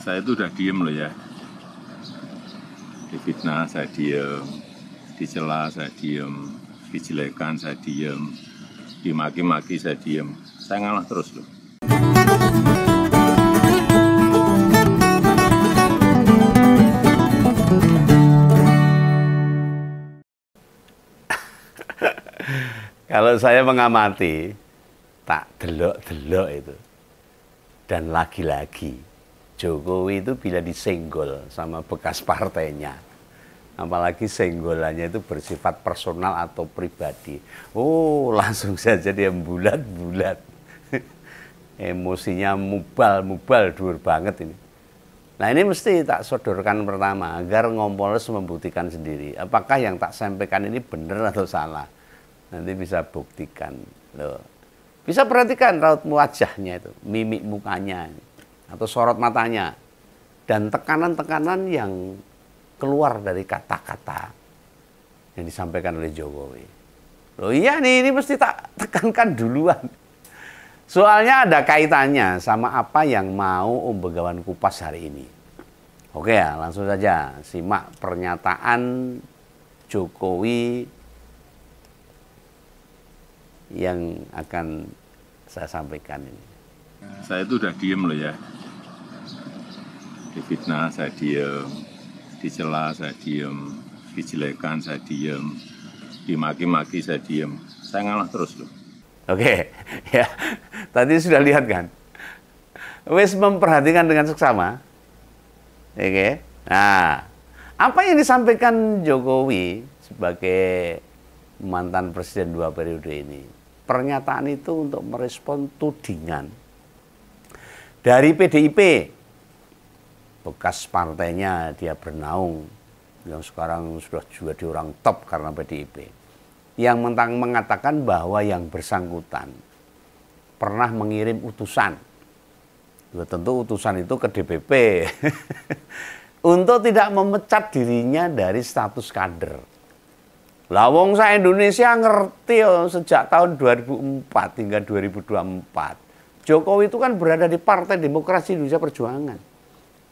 Saya itu udah diem loh ya. Difitnah saya diem, dicela saya diem, dijelekan saya diem, dimaki-maki saya diem. Saya ngalah terus loh. Kalau saya mengamati, tak delok-delok itu. Dan lagi-lagi, Jokowi itu bila disenggol sama bekas partainya, apalagi senggolannya itu bersifat personal atau pribadi, oh langsung saja dia bulat-bulat. Emosinya mubal dur banget ini. Nah ini mesti tak sodorkan pertama, agar Kompolnas membuktikan sendiri, apakah yang tak sampaikan ini benar atau salah. Nanti bisa buktikan loh. Bisa perhatikan raut wajahnya itu, mimik mukanya, atau sorot matanya, dan tekanan-tekanan yang keluar dari kata-kata yang disampaikan oleh Jokowi. Loh iya nih, ini mesti tak tekankan duluan. Soalnya ada kaitannya sama apa yang mau Om Begawan kupas hari ini. Oke ya, langsung saja simak pernyataan Jokowi yang akan saya sampaikan ini. Saya itu udah diem loh ya. Difitnah saya diem, dicela saya diem, dijelekan saya diem, dimaki-maki saya diem. Saya ngalah terus loh. Oke, ya tadi sudah lihat kan. Wes memperhatikan dengan seksama. Oke. Nah, apa yang disampaikan Jokowi sebagai mantan presiden 2 periode ini? Pernyataan itu untuk merespon tudingan dari PDIP, bekas partainya dia bernaung, yang sekarang sudah jadi orang top karena PDIP, yang mengatakan bahwa yang bersangkutan pernah mengirim utusan, ya tentu utusan itu ke DPP, untuk tidak memecat dirinya dari status kader. Lah wong sa Indonesia ngerti ya, sejak tahun 2004 hingga 2024. Jokowi itu kan berada di Partai Demokrasi Indonesia Perjuangan.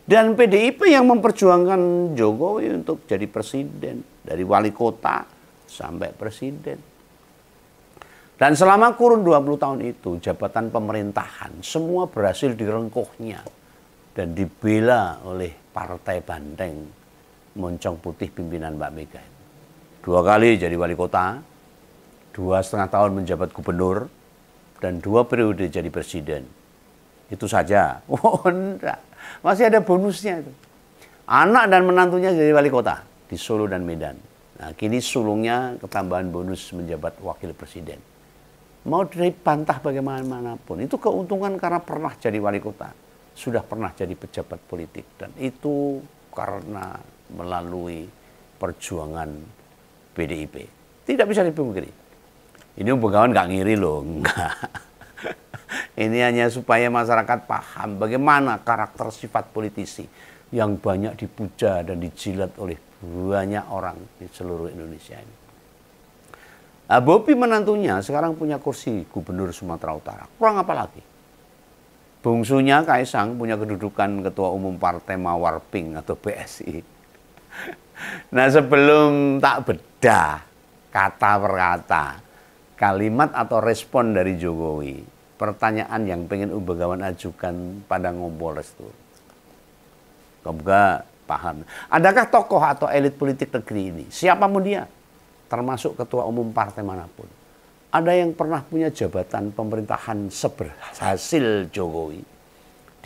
Dan PDIP yang memperjuangkan Jokowi untuk jadi presiden. Dari wali kota sampai presiden. Dan selama kurun 20 tahun itu, jabatan pemerintahan semua berhasil direngkuhnya. Dan dibela oleh Partai Banteng, Moncong Putih pimpinan Mbak Mega. 2 kali jadi wali kota, 2,5 tahun menjabat gubernur, dan 2 periode jadi presiden. Itu saja. Oh enggak, masih ada bonusnya itu. Anak dan menantunya jadi wali kota di Solo dan Medan. Nah kini sulungnya ketambahan bonus menjabat wakil presiden. Mau dibantah bagaimanapun, itu keuntungan karena pernah jadi wali kota. Sudah pernah jadi pejabat politik. Dan itu karena melalui perjuangan PDIP. Tidak bisa dipungkiri. Ini Om Begawan nggak ngiri loh, enggak. Ini hanya supaya masyarakat paham bagaimana karakter sifat politisi yang banyak dipuja dan dijilat oleh banyak orang di seluruh Indonesia ini. Nah, Bobi menantunya sekarang punya kursi gubernur Sumatera Utara. Kurang apa lagi? Bungsunya Kaisang punya kedudukan ketua umum Partai Mawar Pink atau PSI. Nah sebelum tak bedah kata per kata, kalimat atau respon dari Jokowi, pertanyaan yang pengen Om Begawan ajukan pada Kompolnas itu. Semoga paham. Adakah tokoh atau elit politik negeri ini, siapapun dia, termasuk ketua umum partai manapun, ada yang pernah punya jabatan pemerintahan seberhasil Jokowi,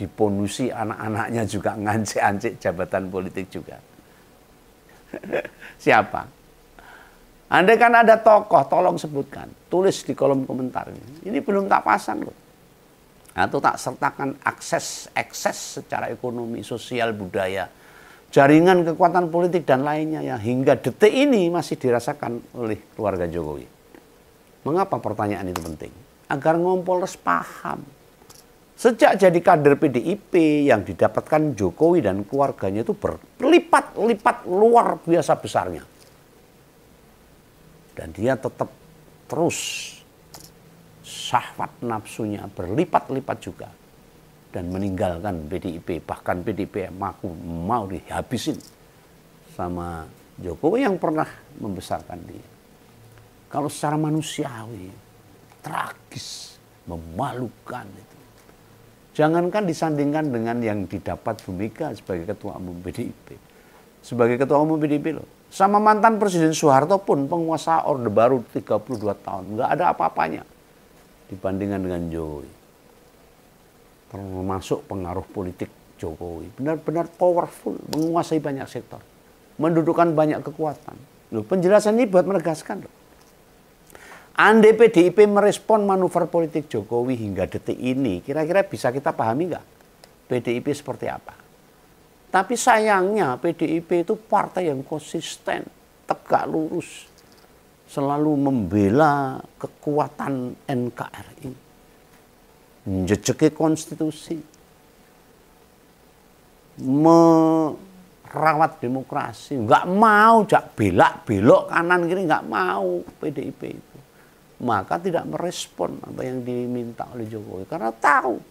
diponusi anak-anaknya juga ngancik-ancik jabatan politik juga? Siapa? Andai kan ada tokoh, tolong sebutkan. Tulis di kolom komentar. Ini belum tak pasang loh. Atau tak sertakan ekses secara ekonomi, sosial, budaya, jaringan kekuatan politik dan lainnya yang hingga detik ini masih dirasakan oleh keluarga Jokowi. Mengapa pertanyaan itu penting? Agar Kompolnas paham. Sejak jadi kader PDIP yang didapatkan Jokowi dan keluarganya itu berlipat-lipat luar biasa besarnya. Dan dia tetap terus syahwat nafsunya berlipat-lipat juga. dan meninggalkan PDIP. Bahkan PDIP mengaku mau dihabisin sama Jokowi yang pernah membesarkan dia. Kalau secara manusiawi, tragis, memalukan itu. Jangankan disandingkan dengan yang didapat Bu Mega sebagai ketua umum PDIP. Sebagai ketua umum PDIP loh. Sama mantan Presiden Soeharto pun penguasa Orde Baru 32 tahun. Nggak ada apa-apanya dibandingkan dengan Jokowi. Termasuk pengaruh politik Jokowi. Benar-benar powerful, menguasai banyak sektor. Mendudukan banyak kekuatan. Loh, penjelasan ini buat menegaskan loh. Andai PDIP merespon manuver politik Jokowi hingga detik ini, kira-kira bisa kita pahami nggak PDIP seperti apa? Tapi sayangnya PDIP itu partai yang konsisten, tegak lurus, selalu membela kekuatan NKRI, menjejeki konstitusi, merawat demokrasi, nggak mau belok kanan kiri, nggak mau PDIP itu. Maka tidak merespon apa yang diminta oleh Jokowi. Karena tahu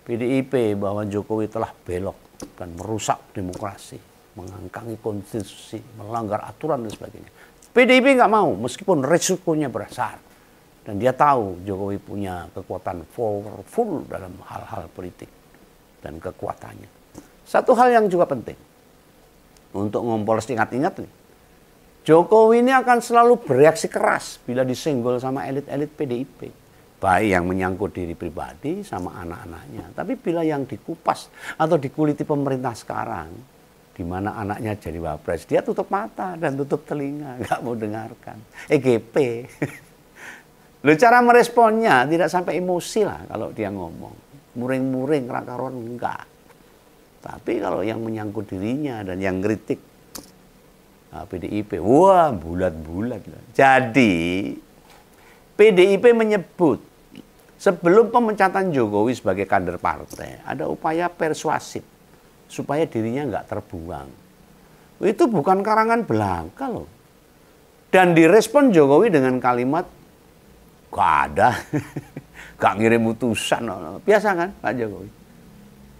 PDIP bahwa Jokowi telah belok dan merusak demokrasi, mengangkangi konstitusi, melanggar aturan dan sebagainya. PDIP nggak mau meskipun risikonya besar. Dan dia tahu Jokowi punya kekuatan powerful dalam hal-hal politik dan kekuatannya. Satu hal yang juga penting untuk ngompol ingat-ingat nih. Jokowi ini akan selalu bereaksi keras bila disenggol sama elit-elit PDIP. Baik yang menyangkut diri pribadi sama anak-anaknya. Tapi bila yang dikupas atau dikuliti pemerintah sekarang, di mana anaknya jadi wapres, dia tutup mata dan tutup telinga, nggak mau dengarkan. EGP. Loh, cara meresponnya tidak sampai emosi lah kalau dia ngomong. Muring-muring, rakaron, enggak. Tapi kalau yang menyangkut dirinya dan yang kritik, PDIP, wah bulat-bulat. Jadi PDIP menyebut sebelum pemecatan Jokowi sebagai kader partai ada upaya persuasif supaya dirinya nggak terbuang. Itu bukan karangan belaka loh. Dan direspon Jokowi dengan kalimat gak ada, gak ngirim utusan. Biasa kan Pak Jokowi.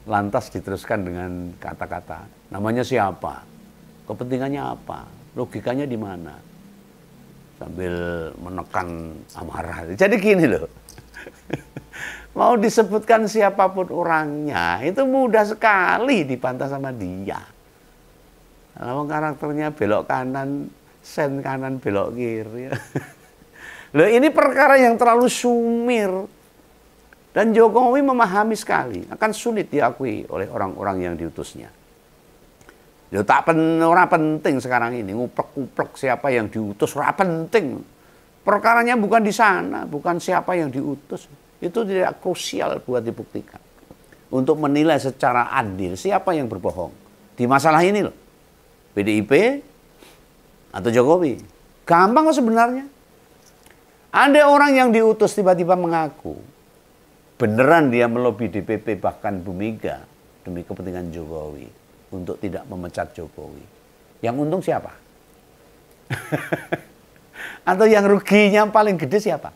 Lantas diteruskan dengan kata-kata, namanya siapa? Kepentingannya apa? Logikanya di mana? Sambil menekan amarah. Jadi gini loh. Mau disebutkan siapapun orangnya, itu mudah sekali dibantah sama dia. Kalau karakternya belok kanan, sen kanan belok kiri. Loh, ini perkara yang terlalu sumir. Dan Jokowi memahami sekali. Akan sulit diakui oleh orang-orang yang diutusnya. Ya tak ora penting sekarang ini nguplek-nguplek siapa yang diutus, ora penting. Perkaranya bukan di sana, bukan siapa yang diutus. Itu tidak krusial buat dibuktikan. Untuk menilai secara adil siapa yang berbohong. Di masalah ini loh. PDIP atau Jokowi. Gampang kok sebenarnya. Ada orang yang diutus tiba-tiba mengaku beneran dia melobi DPP bahkan Bu Mega demi kepentingan Jokowi. Untuk tidak memecat Jokowi. Yang untung siapa? Atau yang ruginya paling gede siapa?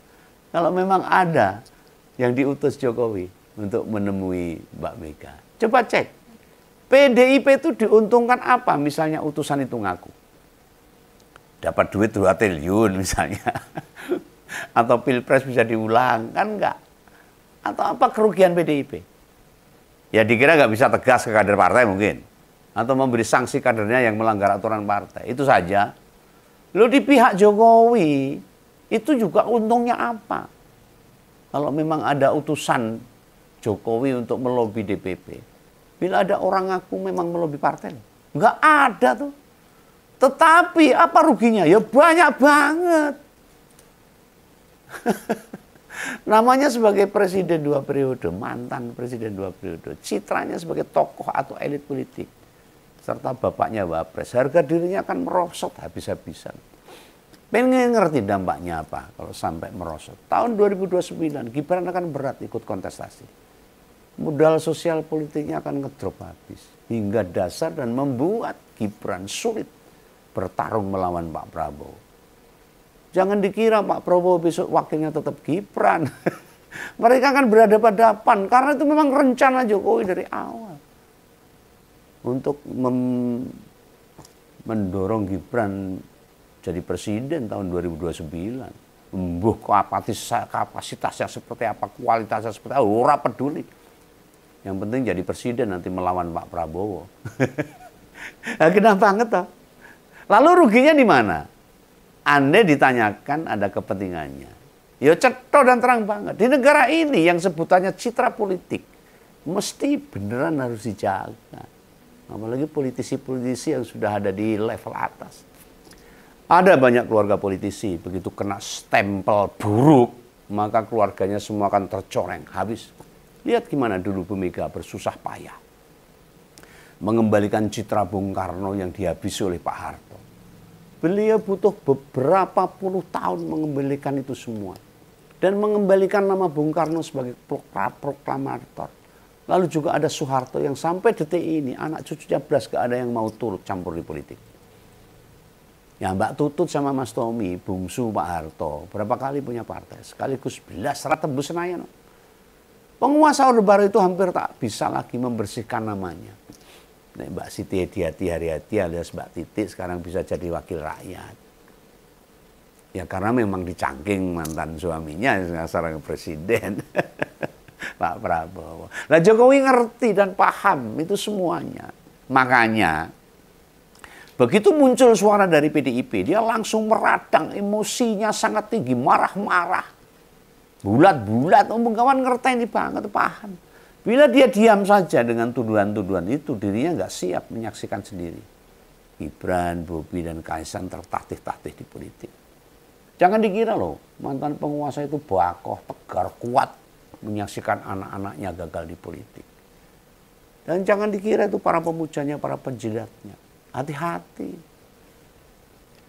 Kalau memang ada yang diutus Jokowi untuk menemui Mbak Mega. Coba cek. PDIP itu diuntungkan apa misalnya utusan itu ngaku? Dapat duit 2 triliun misalnya. Atau pilpres bisa diulang. Kan enggak. Atau apa kerugian PDIP? Ya dikira nggak bisa tegas ke kader partai mungkin. Atau memberi sanksi kadernya yang melanggar aturan partai. Itu saja. Lalu di pihak Jokowi, itu juga untungnya apa? Kalau memang ada utusan Jokowi untuk melobi DPP. Bila ada orang ngaku memang melobi partai. Nggak ada tuh. Tetapi apa ruginya? Ya banyak banget. Namanya sebagai presiden 2 periode, mantan presiden 2 periode. Citranya sebagai tokoh atau elit politik. Serta bapaknya wapres, harga dirinya akan merosot habis-habisan. Pengen ngerti dampaknya apa kalau sampai merosot. Tahun 2029 Gibran akan berat ikut kontestasi. Modal sosial politiknya akan ngedrop habis. Hingga dasar dan membuat Gibran sulit bertarung melawan Pak Prabowo. Jangan dikira Pak Prabowo besok wakilnya tetap Gibran. Mereka kan berhadapan-hadapan karena itu memang rencana Jokowi dari awal untuk mendorong Gibran jadi presiden tahun 2029. Embuh kapasitasnya seperti apa, kualitasnya seperti apa, ora peduli. Yang penting jadi presiden nanti melawan Pak Prabowo. Nah, kena banget toh. Lalu ruginya di mana? Andai ditanyakan ada kepentingannya. Ya cetok dan terang banget. Di negara ini yang sebutannya citra politik mesti beneran harus dijaga. Apalagi politisi-politisi yang sudah ada di level atas. Ada banyak keluarga politisi begitu kena stempel buruk, maka keluarganya semua akan tercoreng, habis. Lihat gimana dulu Bu Mega bersusah payah mengembalikan citra Bung Karno yang dihabisi oleh Pak Harto. Beliau butuh beberapa puluh tahun mengembalikan itu semua. Dan mengembalikan nama Bung Karno sebagai proklamator. Lalu juga ada Soeharto yang sampai detik ini anak cucunya belas gak ada yang mau turut campur di politik. Ya Mbak Tutut sama Mas Tommy, bungsu Pak Harto, berapa kali punya partai, sekaligus belas rata tembus Senayan. Penguasa Orde Baru itu hampir tak bisa lagi membersihkan namanya. Mbak Siti Hadiati alias Mbak Titik sekarang bisa jadi wakil rakyat. Ya karena memang dicangking mantan suaminya seorang presiden. Pak Prabowo. Nah Jokowi ngerti dan paham itu semuanya. Makanya begitu muncul suara dari PDIP, dia langsung meradang, emosinya sangat tinggi, marah-marah. Bulat-bulat, omong kawan ngerti ini banget, paham. Bila dia diam saja dengan tuduhan-tuduhan itu, dirinya nggak siap menyaksikan sendiri. Gibran, Bobi, dan Kaisang tertatih-tatih di politik. Jangan dikira loh, mantan penguasa itu bakoh, tegar, kuat menyaksikan anak-anaknya gagal di politik. Dan jangan dikira itu para pemujanya, para penjilatnya. Hati-hati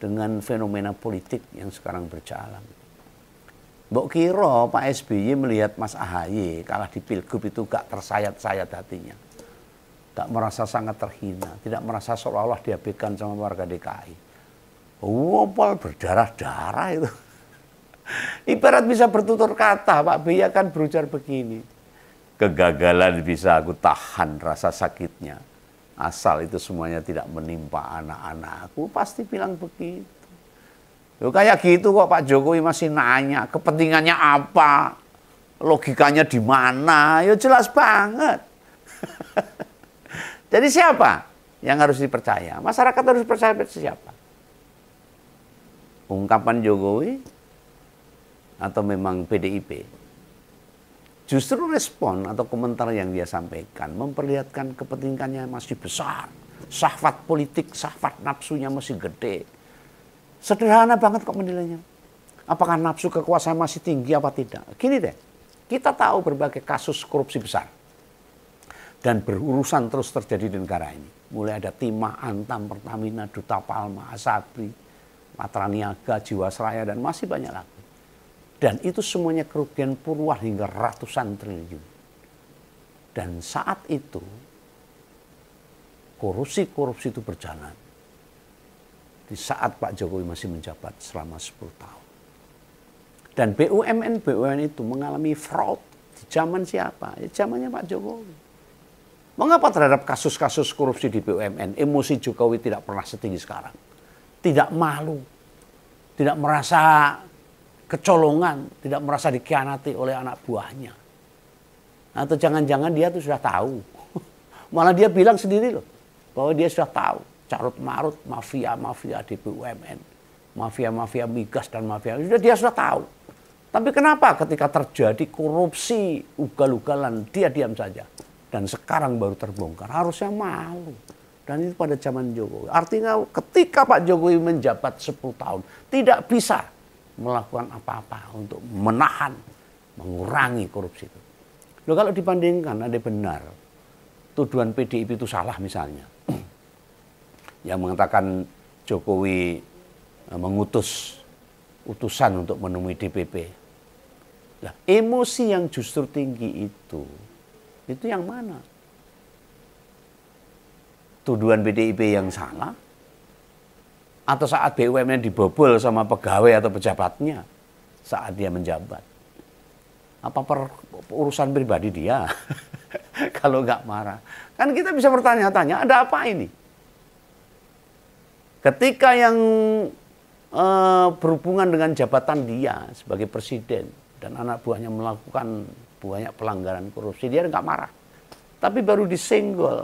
dengan fenomena politik yang sekarang berjalan. Mbok kira Pak SBY melihat Mas AHY kalah di Pilgub itu gak tersayat-sayat hatinya. Gak merasa sangat terhina, tidak merasa seolah-olah diabaikan sama warga DKI. Pol berdarah-darah itu. Ibarat bisa bertutur kata, Pak BY akan berujar begini. Kegagalan bisa aku tahan rasa sakitnya. Asal itu semuanya tidak menimpa anak-anakku, pasti bilang begitu. Loh, kayak gitu kok Pak Jokowi masih nanya, kepentingannya apa? Logikanya di mana? Ya jelas banget. Jadi siapa yang harus dipercaya? Masyarakat harus percaya siapa? Ungkapan Jokowi atau memang PDIP? Justru respon atau komentar yang dia sampaikan memperlihatkan kepentingannya masih besar. Syahwat politik, syahwat nafsunya masih gede. Sederhana banget kok menilainya. Apakah nafsu kekuasaan masih tinggi apa tidak? Gini deh, kita tahu berbagai kasus korupsi besar. Dan berurusan terus terjadi di negara ini. Mulai ada Timah, Antam, Pertamina, Duta Palma, Asabri, Matra Niaga, Jiwasraya, dan masih banyak lagi. Dan itu semuanya kerugian puluhan hingga ratusan triliun. Dan saat itu, korupsi itu berjalan. Di saat Pak Jokowi masih menjabat selama 10 tahun. Dan BUMN itu mengalami fraud di zaman siapa? Ya, zamannya Pak Jokowi. Mengapa terhadap kasus-kasus korupsi di BUMN, emosi Jokowi tidak pernah setinggi sekarang? Tidak malu, tidak merasa kecolongan, tidak merasa dikhianati oleh anak buahnya. Atau jangan-jangan dia tuh sudah tahu. Malah dia bilang sendiri loh, bahwa dia sudah tahu. Carut-marut mafia-mafia di BUMN, mafia-mafia migas dan mafia, dia sudah tahu. Tapi kenapa ketika terjadi korupsi ugal-ugalan dia diam saja? Dan sekarang baru terbongkar, harusnya malu. Dan itu pada zaman Jokowi. Artinya ketika Pak Jokowi menjabat 10 tahun, tidak bisa melakukan apa-apa untuk menahan, mengurangi korupsi itu. Loh, kalau dibandingkan ada benar, tuduhan PDIP itu salah misalnya. Yang mengatakan Jokowi mengutus utusan untuk menemui DPP. Nah, emosi yang justru tinggi itu yang mana? Tuduhan PDIP yang salah? Atau saat BUMN dibobol sama pegawai atau pejabatnya saat dia menjabat? Apa urusan pribadi dia? Kalau nggak marah. Kan kita bisa bertanya-tanya, ada apa ini? Ketika yang berhubungan dengan jabatan dia sebagai presiden dan anak buahnya melakukan banyak pelanggaran korupsi, dia nggak marah. Tapi baru disenggol,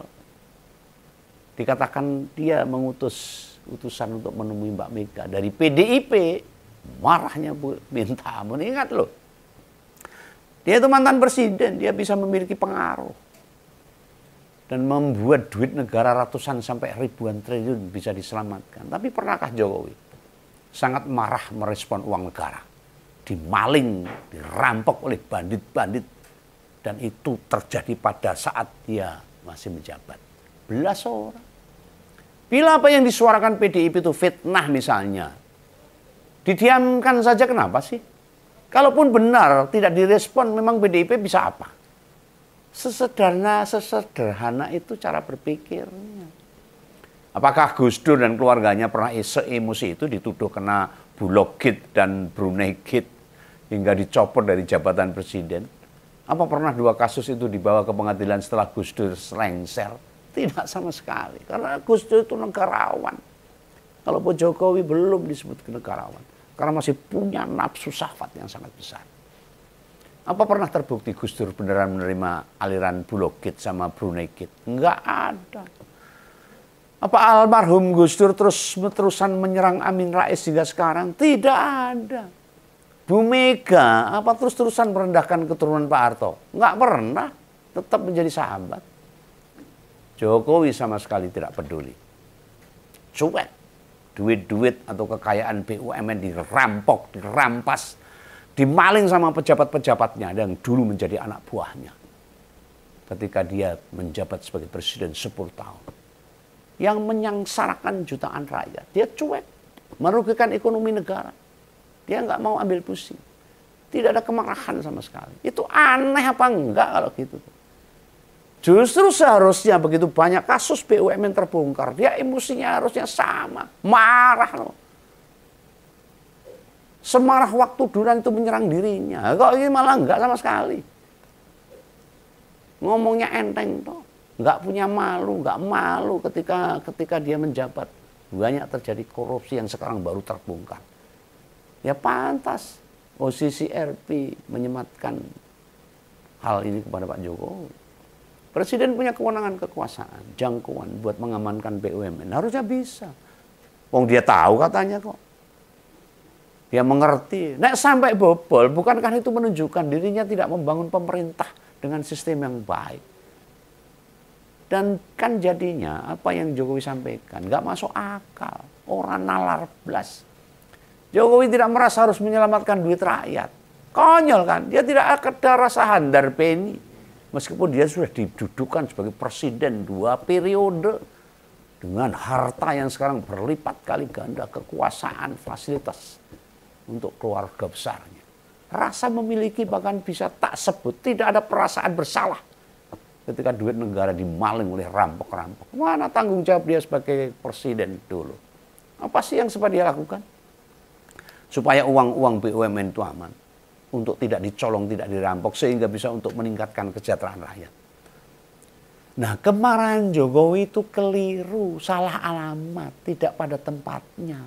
dikatakan dia mengutus utusan untuk menemui Mbak Mega dari PDIP, marahnya minta ampun. Ingat loh, dia itu mantan presiden, dia bisa memiliki pengaruh dan membuat duit negara ratusan sampai ribuan triliun bisa diselamatkan. Tapi pernahkah Jokowi sangat marah merespon uang negara dimaling, dirampok oleh bandit-bandit, dan itu terjadi pada saat dia masih menjabat? Belas orang. Bila apa yang disuarakan PDIP itu fitnah misalnya, didiamkan saja, kenapa sih? Kalaupun benar tidak direspon, memang PDIP bisa apa? Sesederhana itu cara berpikirnya. Apakah Gus Dur dan keluarganya pernah se-emosi itu dituduh kena Bulog Gate dan Brunei Gate hingga dicopot dari jabatan presiden? Apa pernah 2 kasus itu dibawa ke pengadilan setelah Gus Dur lengser? Tidak sama sekali. Karena Gus Dur itu negarawan. Kalau Pak Jokowi belum disebut negarawan. Karena masih punya nafsu syahwat yang sangat besar. Apa pernah terbukti Gus Dur beneran menerima aliran Bulog Gate sama Brunei Gate? Enggak ada. Apa almarhum Gus Dur terus-terusan menyerang Amin Rais hingga sekarang? Tidak ada. Bu Mega apa terus-terusan merendahkan keturunan Pak Harto? Enggak pernah. Tetap menjadi sahabat. Jokowi sama sekali tidak peduli. Cuek. Duit-duit atau kekayaan BUMN dirampok, dirampas, dimaling sama pejabat-pejabatnya yang dulu menjadi anak buahnya. Ketika dia menjabat sebagai presiden 10 tahun. Yang menyangsarakan jutaan rakyat. Dia cuek. Merugikan ekonomi negara. Dia nggak mau ambil pusing. Tidak ada kemarahan sama sekali. Itu aneh apa enggak kalau gitu? Justru seharusnya begitu banyak kasus BUMN terbongkar, dia emosinya harusnya sama. Marah loh. Semarah waktu Duran itu menyerang dirinya. Kok ini malah enggak sama sekali. Ngomongnya enteng toh. Nggak punya malu, nggak malu ketika dia menjabat. Banyak terjadi korupsi yang sekarang baru terbongkar. Ya pantas posisi RP menyematkan hal ini kepada Pak Jokowi. Presiden punya kewenangan kekuasaan, jangkauan buat mengamankan BUMN. Harusnya bisa. Wong dia tahu katanya kok. Dia mengerti. Nek sampai bobol, bukankah itu menunjukkan dirinya tidak membangun pemerintah dengan sistem yang baik? Dan kan jadinya apa yang Jokowi sampaikan nggak masuk akal. Orang nalar blas. Jokowi tidak merasa harus menyelamatkan duit rakyat. Konyol kan? Dia tidak ada rasa handar peni. Meskipun dia sudah didudukan sebagai presiden 2 periode. Dengan harta yang sekarang berlipat kali ganda, kekuasaan, fasilitas untuk keluarga besarnya. Rasa memiliki bahkan bisa tak sebut. Tidak ada perasaan bersalah. Ketika duit negara dimaling oleh rampok-rampok. Mana tanggung jawab dia sebagai presiden dulu? Apa sih yang sempat dia lakukan? Supaya uang-uang BUMN itu aman. Untuk tidak dicolong, tidak dirampok. Sehingga bisa untuk meningkatkan kesejahteraan rakyat. Nah, kemarahan Jokowi itu keliru. Salah alamat. Tidak pada tempatnya.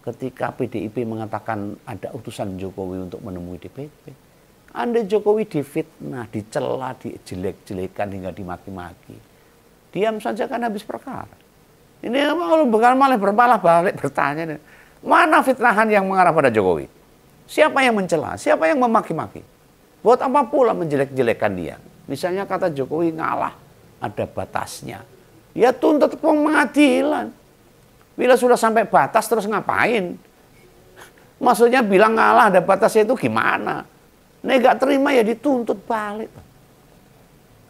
Ketika PDIP mengatakan ada utusan Jokowi untuk menemui DPP. Anda Jokowi difitnah, dicela, dijelek-jelekan hingga dimaki-maki. Diam saja kan habis perkara. Ini kalau bukan malah balik bertanya. Mana fitnahan yang mengarah pada Jokowi? Siapa yang mencela? Siapa yang memaki-maki? Buat apa pula menjelek-jelekan dia? Misalnya kata Jokowi ngalah, ada batasnya. Ya tuntut ke pengadilan. Bila sudah sampai batas terus ngapain? Maksudnya bilang ngalah ada batasnya itu gimana? Nek gak terima ya dituntut balik.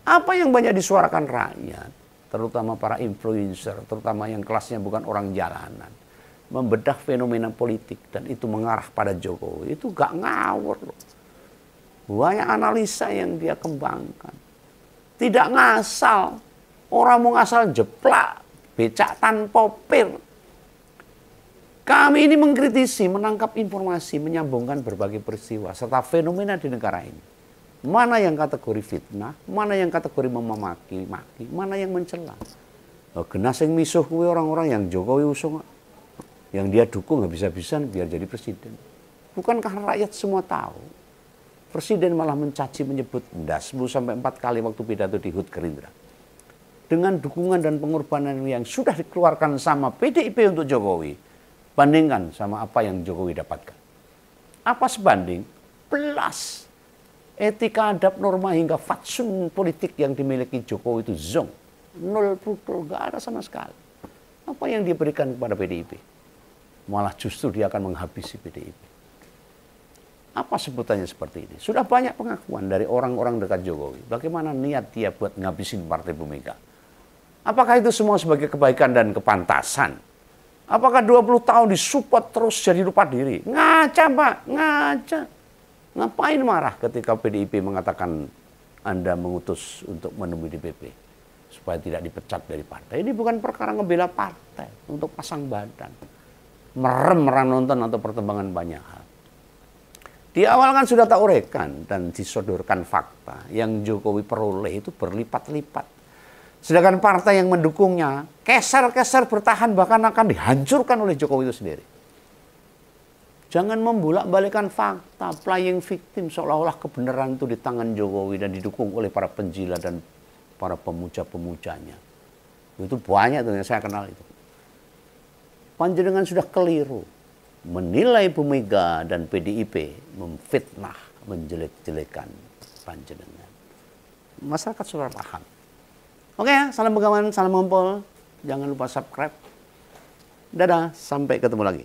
Apa yang banyak disuarakan rakyat, terutama para influencer, terutama yang kelasnya bukan orang jalanan, membedah fenomena politik dan itu mengarah pada Jokowi, itu gak ngawur loh. Banyak analisa yang dia kembangkan. Tidak ngasal. Orang mau ngasal jeplak, becak tanpa pir. Kami ini mengkritisi, menangkap informasi, menyambungkan berbagai peristiwa, serta fenomena di negara ini. Mana yang kategori fitnah, mana yang kategori memaki-maki, mana yang mencela. Genah sing misuh kuwi orang-orang yang Jokowi usung, yang dia dukung habis-habisan biar jadi presiden. Bukankah rakyat semua tahu? Presiden malah mencaci, menyebut 10-4 kali waktu pidato di HUT Gerindra. Dengan dukungan dan pengorbanan yang sudah dikeluarkan sama PDIP untuk Jokowi, bandingkan sama apa yang Jokowi dapatkan. Apa sebanding? Belas. Etika, adab, norma, hingga fatsun politik yang dimiliki Jokowi itu zong. Nol pukul, nggak ada sama sekali. Apa yang dia berikan kepada PDIP? Malah justru dia akan menghabisi PDIP. Apa sebutannya seperti ini? Sudah banyak pengakuan dari orang-orang dekat Jokowi. Bagaimana niat dia buat ngabisin Partai Bu Mega? Apakah itu semua sebagai kebaikan dan kepantasan? Apakah 20 tahun disupport terus jadi lupa diri? Ngaca, Pak, ngaca. Ngapain marah ketika PDIP mengatakan Anda mengutus untuk menemui DPP supaya tidak dipecat dari partai? Ini bukan perkara ngebela partai untuk pasang badan. Merem nonton atau pertembangan banyak hal. Di awal kan sudah tak uraikan dan disodorkan fakta yang Jokowi peroleh itu berlipat-lipat. Sedangkan partai yang mendukungnya keser-keser bertahan bahkan akan dihancurkan oleh Jokowi itu sendiri. Jangan membolak-balikan fakta, playing victim seolah-olah kebenaran itu di tangan Jokowi dan didukung oleh para penjila dan para pemuja-pemujanya. Itu banyak tuh yang saya kenal itu. Panjenengan sudah keliru menilai Bu Mega dan PDIP memfitnah, menjelek-jelekan panjenengan. Masyarakat sudah paham. Oke ya, salam Begawan, salam Ngompol. Jangan lupa subscribe. Dadah, sampai ketemu lagi.